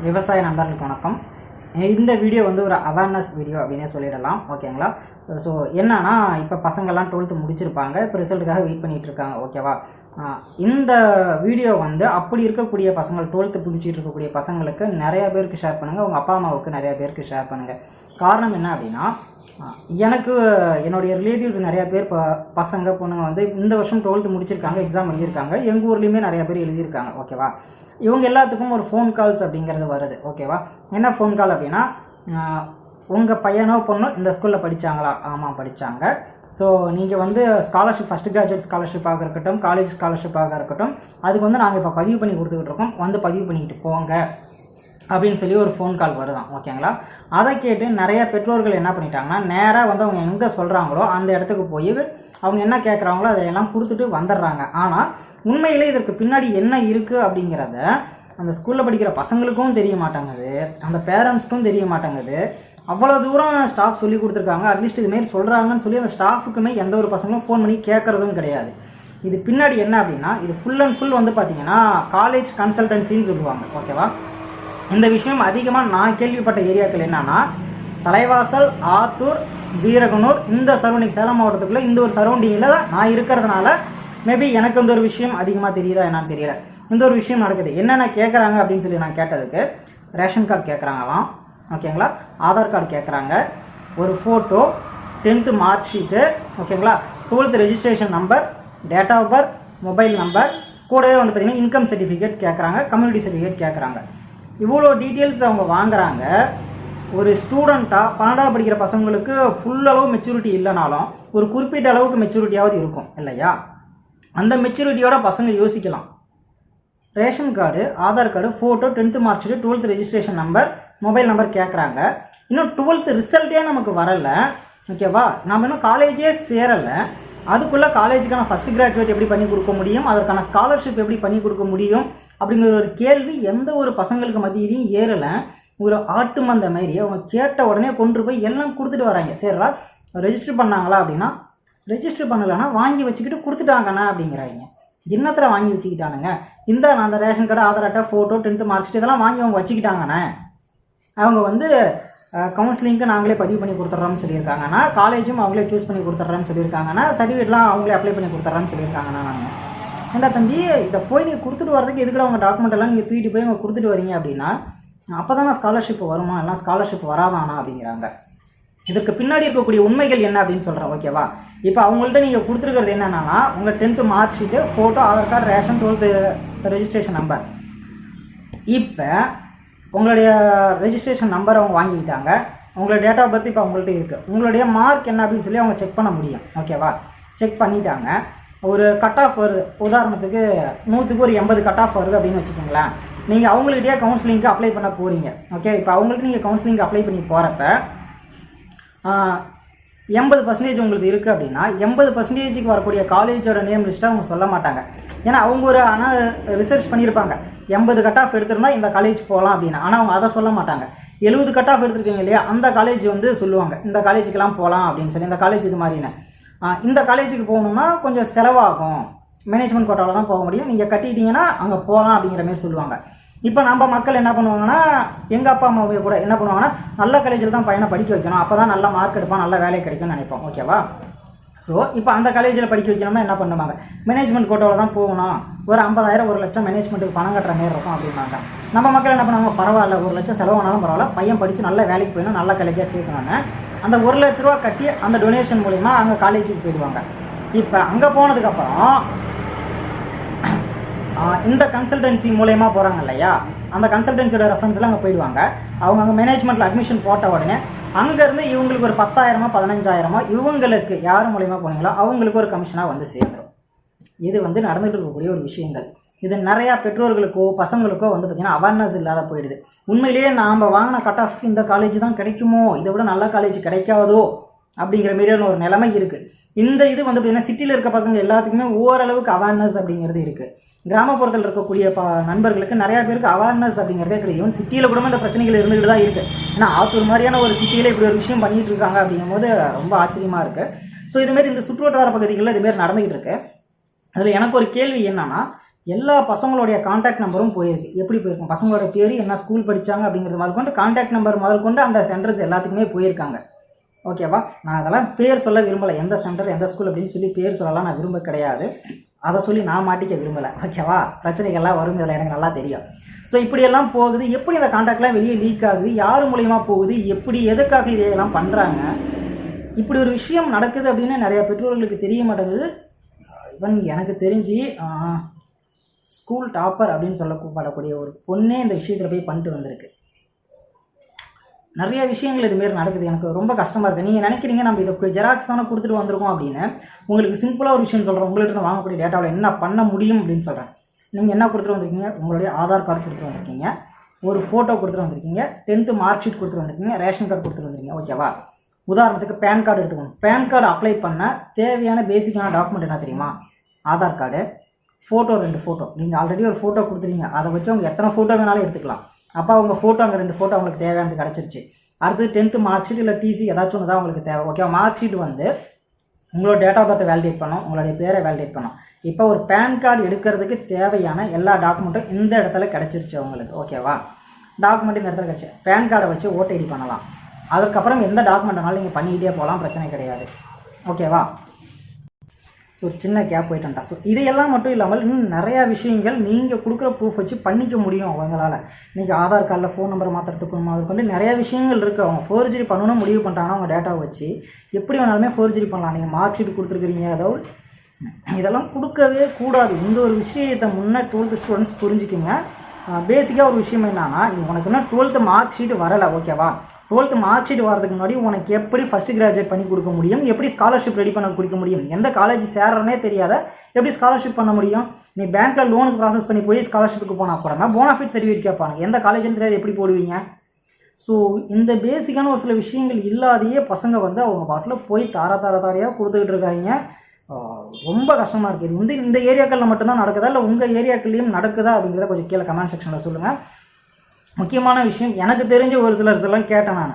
விவசாய நண்பர்களுக்கு வணக்கம். இந்த வீடியோ வந்து ஒரு அவேர்னஸ் வீடியோ அப்படின்னே சொல்லிடலாம். ஓகேங்களா? ஸோ என்னன்னா, இப்போ பசங்கள்லாம் 12th முடிச்சிருப்பாங்க. இப்போ ரிசல்ட்டுக்காக வெயிட் பண்ணிகிட்டு இருக்காங்க. ஓகேவா? இந்த வீடியோ வந்து அப்படி இருக்கக்கூடிய பசங்கள் 12th முடிச்சிட்டு இருக்கக்கூடிய பசங்களுக்கு நிறையா பேருக்கு ஷேர் பண்ணுங்கள். உங்கள் அப்பா அம்மாவுக்கு நிறையா பேருக்கு ஷேர் பண்ணுங்கள். காரணம் என்ன அப்படின்னா, எனக்கு என்னுடைய ரிலேட்டிவ்ஸ் நிறையா பேர் பசங்க பொண்ணுங்க வந்து இந்த வருஷம் 12th முடிச்சிருக்காங்க, எக்ஸாம் எழுதியிருக்காங்க. எங்கள் ஊர்லேயுமே நிறையா பேர் எழுதியிருக்காங்க. ஓகேவா? இவங்க எல்லாத்துக்கும் ஒரு ஃபோன் கால்ஸ் அப்படிங்கிறது வருது. ஓகேவா? என்ன ஃபோன் கால் அப்படின்னா, உங்கள் பையனோ பொண்ணோ இந்த ஸ்கூலில் படித்தாங்களா? ஆமாம், படித்தாங்க. ஸோ நீங்கள் வந்து ஸ்காலர்ஷிப், ஃபஸ்ட் கிராஜுவேட் ஸ்காலர்ஷிப்பாக இருக்கட்டும், காலேஜ் ஸ்காலர்ஷிப்பாக இருக்கட்டும், அதுக்கு வந்து நாங்கள் இப்போ பதிவு பண்ணி கொடுத்துக்கிட்டு இருக்கோம், வந்து பதிவு பண்ணிக்கிட்டு போங்க அப்படின்னு சொல்லி ஒரு ஃபோன் கால் வருதான். ஓகேங்களா? அதை கேட்டு நிறைய பெற்றோர்கள் என்ன பண்ணிட்டாங்கன்னா, நேராக வந்து அவங்க எங்கே சொல்கிறாங்களோ அந்த இடத்துக்கு போய் அவங்க என்ன கேட்குறாங்களோ அதையெல்லாம் கொடுத்துட்டு வந்துடுறாங்க. ஆனால் உண்மையிலே இதற்கு பின்னாடி என்ன இருக்குது அப்படிங்கிறத அந்த ஸ்கூலில் படிக்கிற பசங்களுக்கும் தெரிய மாட்டேங்குது, அந்த பேரண்ட்ஸ்க்கும் தெரிய மாட்டேங்குது. அவ்வளோ தூரம் ஸ்டாஃப் சொல்லி கொடுத்துருக்காங்க, அட்லீஸ்ட் இதுமாரி சொல்கிறாங்கன்னு சொல்லி அந்த ஸ்டாஃபுக்குமே எந்த ஒரு பசங்களும் ஃபோன் பண்ணி கேட்குறதும் கிடையாது. இது பின்னாடி என்ன அப்படின்னா, இது ஃபுல் அண்ட் ஃபுல் வந்து பார்த்திங்கன்னா காலேஜ் கன்சல்டன்சின்னு சொல்லுவாங்க. ஓகேவா? இந்த விஷயம் அதிகமாக நான் கேள்விப்பட்ட ஏரியாக்கள் என்னன்னா, தலைவாசல், ஆத்தூர், வீரகனூர், இந்த சரௌண்டிங், சேலம் மாவட்டத்துக்குள்ளே இந்த ஒரு சரௌண்டிங்கில் நான் இருக்கிறதுனால மேபி எனக்கு இந்த ஒரு விஷயம் அதிகமாக தெரியுதா என்னன்னு தெரியல. இந்த ஒரு விஷயம் நடக்குது. என்னென்ன கேட்குறாங்க அப்படின்னு சொல்லி நான் கேட்டதுக்கு, ரேஷன் கார்டு கேட்குறாங்களாம். ஓகேங்களா? ஆதார் கார்டு கேட்குறாங்க, ஒரு ஃபோட்டோ, 10th மார்க் ஷீட்டு, ஓகேங்களா, 12th registration number, date of birth, mobile number, கூடவே வந்து பார்த்திங்கன்னா இன்கம் சர்டிஃபிகேட் கேட்குறாங்க, கம்யூனிட்டி சர்டிஃபிகேட் கேட்குறாங்க. இவ்வளோ டீட்டெயில்ஸ் அவங்க வாங்குறாங்க. ஒரு ஸ்டூடெண்ட்டாக 12th படிக்கிற பசங்களுக்கு ஃபுல் அளவு மெச்சூரிட்டி இல்லைனாலும் ஒரு குறிப்பிட்ட அளவுக்கு மெச்சூரிட்டியாவது இருக்கும் இல்லையா? அந்த மெச்சூரிட்டியோட பசங்க யோசிக்கலாம். Ration card, Aadhaar card, photo, 10th mark sheet, 12th registration number, mobile number கேட்குறாங்க. இன்னும் 12th ரிசல்ட்டே நமக்கு வரலை. ஓகேவா? நம்ம இன்னும் காலேஜே சேரலை. அதுக்குள்ளே காலேஜுக்கான ஃபஸ்ட் கிராஜுவேட் எப்படி பண்ணி கொடுக்க முடியும், அதற்கான ஸ்காலர்ஷிப் எப்படி பண்ணி கொடுக்க முடியும் அப்படிங்கிற ஒரு கேள்வி எந்த ஒரு பசங்களுக்கு மத்தியிலையும் ஏறலை. ஒரு ஆட்டு மந்த மாதிரி அவங்க கேட்ட உடனே கொண்டு போய் எல்லாம் கொடுத்துட்டு வராங்க. சரிடா, ரெஜிஸ்டர் பண்ணாங்களா அப்படின்னா, ரெஜிஸ்டர் பண்ணலைன்னா வாங்கி வச்சுக்கிட்டு கொடுத்துட்டாங்கண்ணா அப்படிங்கிறாங்க. என்னத்தில் வாங்கி வச்சுக்கிட்டானுங்க? இந்த நான் அந்த ரேஷன் கார்டு, ஆதார் அட்டை, ஃபோட்டோ, 10th மார்க் ஷீட் இதெல்லாம் வாங்கி அவங்க வச்சுக்கிட்டாங்கண்ணே. அவங்க வந்து கவுன்சிலிங்க்கு நாங்களே பதிவு பண்ணி கொடுத்துட்றோம்னு சொல்லியிருக்காங்கன்னா, காலேஜும் அவங்களே சூஸ் பண்ணி கொடுத்துட்றேன்னு சொல்லியிருக்காங்கன்னா, சர்டிஃபிகேட்லாம் அவங்களே அப்ளை பண்ணி கொடுத்துட்றேன்னு சொல்லியிருக்காங்கண்ணா. நாங்கள் ஏண்டா தம்பி, இதை போய் நீங்கள் கொடுத்துட்டு வரதுக்கு எதுக்குள்ள அவங்க டாக்குமெண்ட் எல்லாம் நீங்கள் தூக்கிட்டு போய் அவங்க கொடுத்துட்டு வரீங்க அப்படின்னா, அப்போ தானே ஸ்காலர்ஷிப் வருமா, எல்லாம் ஸ்காலர்ஷிப் வராதானா அப்படிங்கிறாங்க. இதற்கு பின்னாடி இருக்கக்கூடிய உண்மைகள் என்ன அப்படின்னு சொல்கிறேன். ஓகேவா? இப்போ அவங்கள்ட்ட நீங்கள் கொடுத்துருக்கிறது என்னென்னா, உங்கள் 10th mark sheet, photo, Aadhaar card, ration, 12th registration number. இப்போ உங்களுடைய ரெஜிஸ்ட்ரேஷன் நம்பர் அவங்க வாங்கிக்கிட்டாங்க, உங்களோட டேட் ஆஃப் பர்த் இப்போ அவங்கள்ட்ட இருக்குது, உங்களுடைய மார்க் என்ன அப்படின்னு சொல்லி அவங்க செக் பண்ண முடியும். ஓகேவா? செக் பண்ணிட்டாங்க. ஒரு கட் ஆஃப் வருது, உதாரணத்துக்கு 100க்கு ஒரு 80 கட் ஆஃப் வருது அப்படின்னு வச்சுக்கோங்களேன். நீங்கள் அவங்கள்கிட்டயே கவுன்சிலிங்க்கு அப்ளை பண்ண போகிறீங்க. ஓகே? இப்போ அவங்கள்ட்ட நீங்கள் கவுன்சிலிங்க்கு அப்ளை பண்ணி போகிறப்ப 80% உங்களுக்கு இருக்குது அப்படின்னா, 80%க்கு வரக்கூடிய காலேஜோட நேம் லிஸ்ட்டை அவங்க சொல்ல மாட்டாங்க. ஏன்னா அவங்க ஒரு ஆனால் ரிசர்ச் பண்ணியிருப்பாங்க, 80 கட் ஆஃப் எடுத்திருந்தால் இந்த காலேஜ் போகலாம் அப்படின்னு. ஆனால் அவங்க அதை சொல்ல மாட்டாங்க. 70 கட் ஆஃப் எடுத்துருக்கீங்க இல்லையா, அந்த காலேஜ் வந்து சொல்லுவாங்க, இந்த காலேஜுக்கெல்லாம் போகலாம் அப்படின்னு சொல்லி. இந்த காலேஜ் இது மாதிரின்னு, இந்த காலேஜுக்கு போகணுன்னா கொஞ்சம் செலவாகும், மேனேஜ்மெண்ட் கோட்டாவில் தான் போக முடியும், நீங்கள் கட்டிட்டீங்கன்னா அங்கே போகலாம் அப்படிங்கிற மாதிரி சொல்லுவாங்க. இப்போ நம்ம மக்கள் என்ன பண்ணுவாங்கன்னா, எங்கள் அப்பா அம்மாவை கூட என்ன பண்ணுவாங்கன்னா, நல்ல காலேஜில் தான் பையனை படிக்க வைக்கணும், அப்போ தான் நல்ல மார்க் எடுப்பான், நல்ல வேலை கிடைக்கும்னு நினைப்போம். ஓகேவா? ஸோ இப்போ அந்த காலேஜில் படிக்க வைக்கணும்னா என்ன பண்ணுவாங்க, மேனேஜ்மெண்ட் கோட்டாவில் தான் போகணும், ஒரு 50,000 1 லட்சம் மேனேஜ்மெண்ட்டுக்கு பணம் கட்டுற மாதிரி இருக்கும் அப்படின்னாங்க. நம்ம மக்கள் என்ன பண்ணுவாங்க, பரவாயில்ல 1 லட்சம் செலவானாலும் பரவாயில்ல, பையன் படித்து நல்ல வேலைக்கு போயிடணும், நல்ல காலேஜாக சேர்க்கணுன்னு அந்த 1 லட்ச ரூபா கட்டி அந்த டொனேஷன் மூலிமா அங்கே காலேஜுக்கு போயிடுவாங்க. இப்போ அங்கே போனதுக்கப்புறம் இந்த கன்சல்டன்சி மூலயமா போகிறாங்க இல்லையா, அந்த கன்சல்டன்சியோட ரெஃபரன்ஸில் அங்கே போயிடுவாங்க. அவங்க அங்கே மேனேஜ்மெண்ட்டில் அட்மிஷன் போட்ட உடனே அங்கேருந்து இவங்களுக்கு ஒரு 10,000 15,000 இவங்களுக்கு யார் மூலயமா போனீங்களோ அவங்களுக்கு ஒரு கமிஷனாக வந்து சேர்ந்துடும். இது வந்து நடந்துகிட்டு இருக்கக்கூடிய ஒரு விஷயங்கள். இது நிறையா பெற்றோர்களுக்கோ பசங்களுக்கோ வந்து பார்த்திங்கன்னா அவேர்னஸ் இல்லாத போயிடுது. உண்மையிலேயே நாம் வாங்கின கட் ஆஃப்க்கு இந்த காலேஜ் தான் கிடைக்குமோ, இதை விட நல்ல காலேஜ் கிடைக்காதோ அப்படிங்கிற மாதிரியான ஒரு நிலைமை இருக்குது. இந்த இது வந்து பார்த்திங்கன்னா சிட்டியில் இருக்க பசங்க எல்லாத்துக்குமே ஓரளவுக்கு அவேர்னஸ் அப்படிங்கிறது இருக்குது. கிராமப்புறத்தில் இருக்கக்கூடிய நண்பர்களுக்கு நிறையா பேருக்கு அவேர்னஸ் அப்படிங்கிறதே கிடையாது. ஈவன் சிட்டியில் கூட இந்த பிரச்சனைகள் இருந்துகிட்டு தான் இருக்குது. ஏன்னா ஆத்தூர் மாதிரியான ஒரு சிட்டியில் இப்படி ஒரு விஷயம் பண்ணிகிட்டு இருக்காங்க அப்படிங்கும் போது ரொம்ப ஆச்சரியமாக இருக்குது. ஸோ இதுமாரி இந்த சுற்றுவட்டார பகுதிகளில் இதுமாரி நடந்துகிட்டு இருக்கு. அதில் எனக்கு ஒரு கேள்வி என்னன்னா, எல்லா பசங்களுடைய காண்டாக்ட் நம்பரும் போயிருக்கு. எப்படி போயிருக்கும், பசங்களோட பேர் என்ன, ஸ்கூல் படித்தாங்க அப்படிங்கிறது முதல் கொண்டு, காண்டாக்ட் நம்பர் முதல் கொண்டு அந்த சென்டர்ஸ் எல்லாத்துக்குமே போயிருக்காங்க. ஓகேவா? நான் அதெல்லாம் பேர் சொல்ல விரும்பலை, எந்த சென்டர் எந்த ஸ்கூல் அப்படின்னு சொல்லி பேர் சொல்லலாம் நான் விரும்ப கிடையாது. அதை சொல்லி நான் மாட்டிக்க விரும்பலை. ஓகேவா? பிரச்சனைகள்லாம் வரும், இதில் எனக்கு நல்லா தெரியும். ஸோ இப்படியெல்லாம் போகுது. எப்படி இந்த காண்டாக்ட்லாம் வெளியே லீக் ஆகுது, யார் மூலயமா போகுது, எப்படி எதுக்காக இதையெல்லாம் பண்ணுறாங்க, இப்படி ஒரு விஷயம் நடக்குது அப்படின்னு நிறைய பெற்றோர்களுக்கு தெரிய மாட்டேங்குது. ஈவன் எனக்கு தெரிஞ்சு ஸ்கூல் டாப்பர் அப்படின்னு சொல்லப்படக்கூடிய ஒரு பொண்ணே இந்த விஷயத்தில் போய் பண்ணிட்டு வந்திருக்கு. நிறைய விஷயங்கள் இதுமாரி நடக்குது. எனக்கு ரொம்ப கஷ்டமாக இருக்குது. நீங்கள் நினைக்கிறீங்க நம்ம இதை ஜெராக்ஸ் தானே கொடுத்துட்டு வந்திருக்கோம் அப்படின்னு. உங்களுக்கு சிம்பிளாக ஒரு விஷயம் சொல்கிறேன். உங்கள்கிட்ட வாங்கக்கூடிய டேட்டாவில் என்ன பண்ண முடியும் அப்படின்னு சொல்கிறேன். நீங்கள் என்ன கொடுத்துட்டு வந்திருக்கீங்க, உங்களுடைய ஆதார் கார்டு கொடுத்துட்டு வந்திருக்கீங்க, ஒரு ஃபோட்டோ கொடுத்துட்டு வந்திருக்கீங்க, 10th மார்க் ஷீட் கொடுத்துட்டு வந்திருக்கீங்க, ரேஷன் கார்டு கொடுத்துட்டு வந்திருக்கீங்க. ஓகேவா? உதாரணத்துக்கு பேன் கார்டு எடுத்துக்கணும். பேன் கார்டு அப்ளை பண்ண தேவையான பேசிக்கான டாக்குமெண்ட் என்ன தெரியுமா? Aadhaar card, photo, 2 photo. நீங்கள் ஆல்ரெடி ஒரு ஃபோட்டோ கொடுத்துருங்க, அதை வச்சு அவங்க எத்தனை ஃபோட்டோ வேணாலும் எடுத்துக்கலாம். அப்போ அவங்க ஃபோட்டோ அங்கே 2 ஃபோட்டோ அவங்களுக்கு தேவையானது கிடச்சிருச்சு. அடுத்து 10th மார்க் ஷீட் இல்லை டிசி ஏதாச்சும் ஒன்று தான் உங்களுக்கு தேவை. ஓகேவா? மார்க் ஷீட் வந்து உங்களோட டேட் ஆஃப் பர்த்தை வேலிடேட் பண்ணோம், உங்களுடைய பேரை வேலிடேட் பண்ணோம். இப்போ ஒரு பேன் கார்டு எடுக்கிறதுக்கு தேவையான எல்லா டாக்குமெண்ட்டும் இந்த இடத்துல கிடச்சிருச்சு அவங்களுக்கு. ஓகேவா? டாக்குமெண்ட் இந்த இடத்துல கிடச்சி பேன் கார்டை வச்சு ஓட்டு ஐடி பண்ணலாம். அதுக்கப்புறம் எந்த டாக்குமெண்ட்னாலும் நீங்கள் பண்ணிக்கிட்டே போகலாம், பிரச்சனை கிடையாது. ஓகேவா? ஸோ ஒரு சின்ன கேப் போயிட்டேன்டா. ஸோ இதையெல்லாம் மட்டும் இல்லாமல் இன்னும் நிறையா விஷயங்கள் நீங்கள் கொடுக்குற ப்ரூஃப் வச்சு பண்ணிக்க முடியும் அவங்களால. இன்றைக்கி ஆதார் கார்டில் ஃபோன் நம்பர் மாற்றுறதுக்கு அதுக்கு நிறையா விஷயங்கள் இருக்குது. அவங்க ஃபோர்ஜரி பண்ணணும்னு முடிவு பண்ணிட்டாங்கன்னா அவங்க டேட்டாவை வச்சு எப்படி வேணாலுமே ஃபோர்ஜரி பண்ணலாம். நீங்கள் மார்க் ஷீட் கொடுத்துருக்குறீங்க, அதாவது இதெல்லாம் கொடுக்கவே கூடாது. இந்த ஒரு விஷயத்தை முன்னே 12th ஸ்டூடெண்ட்ஸ் புரிஞ்சுக்கிங்க. பேசிக்காக ஒரு விஷயம் என்னன்னா, உனக்கு இன்னும் 12th மார்க் ஷீட் வரலை. ஓகேவா? 12th மார்க் ஷீட் வரதுக்கு முன்னாடி உனக்கு எப்படி ஃபஸ்ட் கிராஜுவேட் பண்ணி கொடுக்க முடியும், எப்படி ஸ்காலர்ஷிப் ரெடி பண்ண கொடுக்க முடியும், எந்த காலேஜ் சேர்றனே தெரியாத எப்படி ஸ்காலர்ஷிப் பண்ண முடியும்? நீ பேங்க்கில் லோனுக்கு ப்ராசஸ் பண்ணி போய் ஸ்காலர்ஷிப்புக்கு போனால் கூட போனாஃபிட் சர்டிஃபிகேட் கேட்பாங்க. எந்த காலேஜ்னு தெரியாது, எப்படி போடுவீங்க? ஸோ இந்த பேசிக்கான ஒரு சில விஷயங்கள் இல்லாதையே பசங்க வந்து அவங்க பாட்டில் போய் தாரையாக கொடுத்துக்கிட்டு இருக்காங்க. ரொம்ப கஷ்டமாக இருக்குது. இது வந்து இந்த ஏரியாக்களில் மட்டும்தான் நடக்குதா, இல்லை உங்கள் ஏரியாக்கள்லையும் நடக்குதா அப்படிங்கிறத கொஞ்சம் கீழே கமெண்ட் செக்ஷனில் சொல்லுங்கள். முக்கியமான விஷயம், எனக்கு தெரிஞ்ச ஒரு சிலர்லாம் கேட்டேன். நான்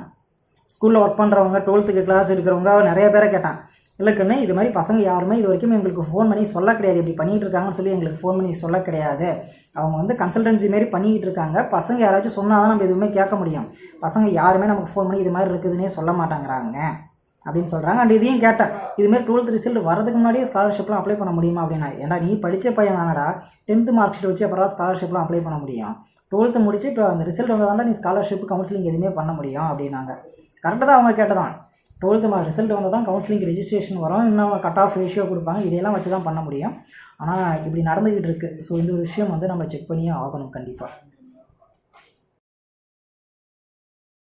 ஸ்கூலில் ஒர்க் பண்ணுறவங்க, 12th கிளாஸ் இருக்கிறவங்க நிறைய பேரை கேட்டேன். இல்லைக்குன்னு இது மாதிரி பசங்க யாருமே இது வரைக்கும் எங்களுக்கு ஃபோன் பண்ணி சொல்ல கிடையாது, இப்படி பண்ணிகிட்டு இருக்காங்கன்னு சொல்லி எங்களுக்கு ஃபோன் பண்ணி சொல்ல கிடையாது. அவங்க வந்து கன்சல்டன்சி மாரி பண்ணிக்கிட்டு இருக்காங்க. பசங்க யாராச்சும் சொன்னால் தான் நம்ம எதுவுமே கேட்க முடியும். பசங்க யாருமே நமக்கு ஃபோன் பண்ணி இது மாதிரி இருக்குதுன்னே சொல்ல மாட்டாங்கிறாங்க அப்படின்னு சொல்கிறாங்க. அண்ட் இதையும் கேட்டேன், இதுமாரி 12th ரிசல்ட் வரதுக்கு முன்னாடியே ஸ்காலர்ஷிப்லாம் அப்ளை பண்ண முடியுமா அப்படின்னா, ஏன்னா நீ படித்த பையன் தானடா, 10th மார்க் ஷீட் வச்சு அப்புறம் ஸ்காலர்ஷிப்லாம் அப்ளை பண்ண முடியும். 12th முடிச்சு அந்த ரிசல்ட் வந்ததாண்டா நீ ஸ்காலர்ஷிப் கவுன்சிலிங் எதுவுமே பண்ண முடியும் அப்படின்னாங்க. கரெக்டாக தான் அவங்க கேட்டதான். 12th மார்க் ரிசல்ட் வந்தால் தான் கவுன்சிலிங் ரெஜிஸ்ட்ரேஷன் வரும், இன்னும் கட் ஆஃப் ரேஷியோ கொடுப்பாங்க, இதையெல்லாம் வச்சு தான் பண்ண முடியும். ஆனால் இப்படி நடந்துக்கிட்டு இருக்குது. ஸோ இந்த ஒரு விஷயம் வந்து நம்ம செக் பண்ணியே ஆகணும் கண்டிப்பாக.